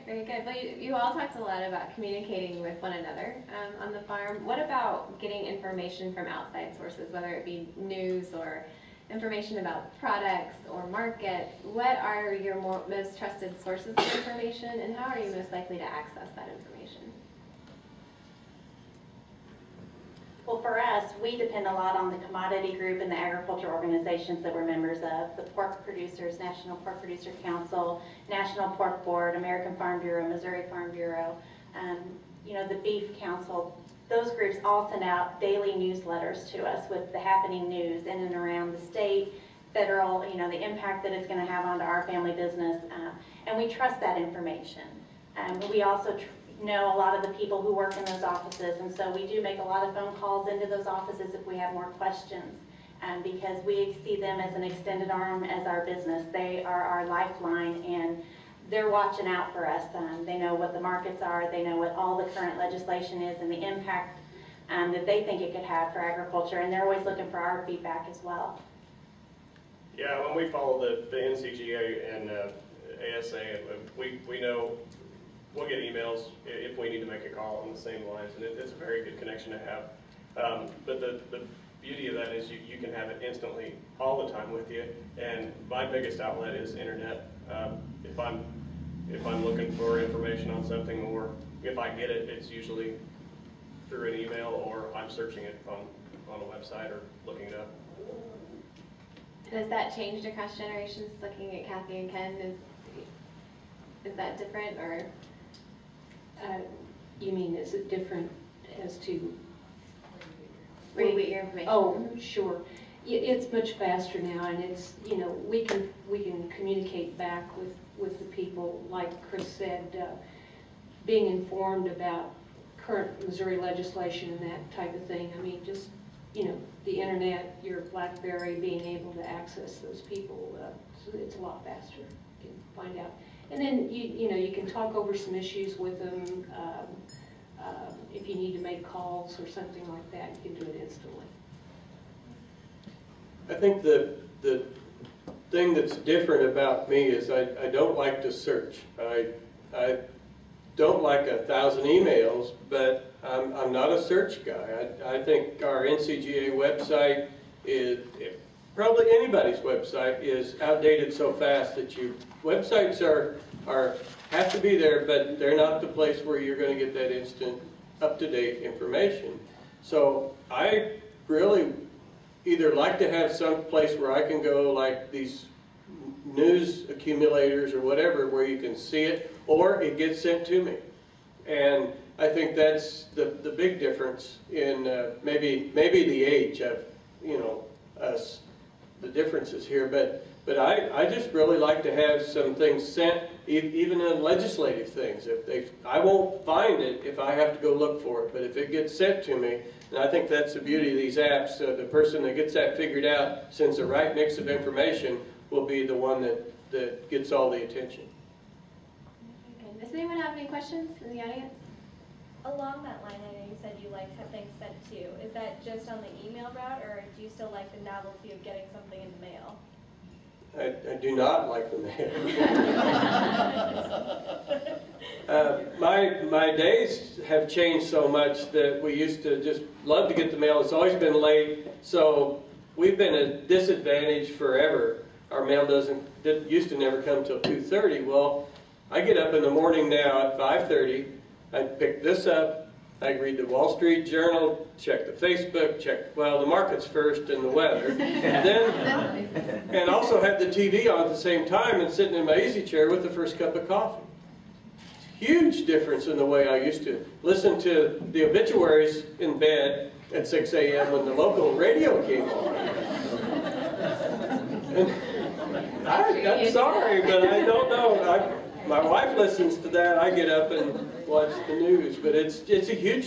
Very good. Well, you all talked a lot about communicating with one another on the farm. What about getting information from outside sources, whether it be news or information about products or markets? What are your most trusted sources of information, and how are you most likely to access that information? Well, for us, we depend a lot on the commodity group and the agriculture organizations that we're members of, the Pork Producers, National Pork Producer Council, National Pork Board, American Farm Bureau, Missouri Farm Bureau, you know, the Beef Council. Those groups all send out daily newsletters to us with the happening news in and around the state, federal, you know, the impact that it's going to have onto our family business, and we trust that information. We also know a lot of the people who work in those offices, and so we do make a lot of phone calls into those offices if we have more questions, because we see them as an extended arm as our business. They are our lifeline, and they're watching out for us. They know what the markets are, they know what all the current legislation is and the impact that they think it could have for agriculture, and they're always looking for our feedback as well. Yeah, when we follow the NCGA and ASA, we know we'll get emails if we need to make a call on the same lines, and it's a very good connection to have. But the beauty of that is you can have it instantly all the time with you, and my biggest outlet is internet. If I'm looking for information on something, or if I get it, it's usually through an email, or I'm searching it on a website or looking it up. Has that changed across generations, looking at Kathy and Ken? Is that different, or? You mean, is it different as to where you get your information? Oh, sure. It's much faster now, and it's, you know, we can communicate back with the people, like Chris said, being informed about current Missouri legislation and that type of thing. I mean, just, you know, the internet, your BlackBerry, being able to access those people, so it's a lot faster. You can find out. And then, you know, you can talk over some issues with them. If you need to make calls or something like that, you can do it instantly. I think the thing that's different about me is I don't like to search. I don't like 1,000 emails, but I'm not a search guy. I think our NCGA website is, probably anybody's website, is outdated so fast that websites have to be there, but they're not the place where you're going to get that instant, up-to-date information. So I really either like to have some place where I can go, like these news accumulators or whatever, where you can see it, or it gets sent to me. And I think that's the big difference in maybe the age of, you know, us, the differences here, but I just really like to have some things sent, even in legislative things. I won't find it if I have to go look for it, but if it gets sent to me, and I think that's the beauty of these apps, the person that gets that figured out, sends the right mix of information, will be the one that gets all the attention. Okay. Does anyone have any questions in the audience? Along that line, I know you said you like to have things sent to you. Is that just on the email route, or do you still like the novelty of getting something in the mail? I do not like the mail. My days have changed so much that we used to just love to get the mail. It's always been late, so we've been at a disadvantage forever. Our mail used to never come till 2:30. Well, I get up in the morning now at 5:30. I pick this up. I read the Wall Street Journal, check the Facebook, check, well, the markets first and the weather. And also have the TV on at the same time and sitting in my easy chair with the first cup of coffee. Huge difference in the way I used to listen to the obituaries in bed at 6 a.m. when the local radio came on. And I'm sorry, but I don't know. My wife listens to that. I get up and watch the news, but it's a huge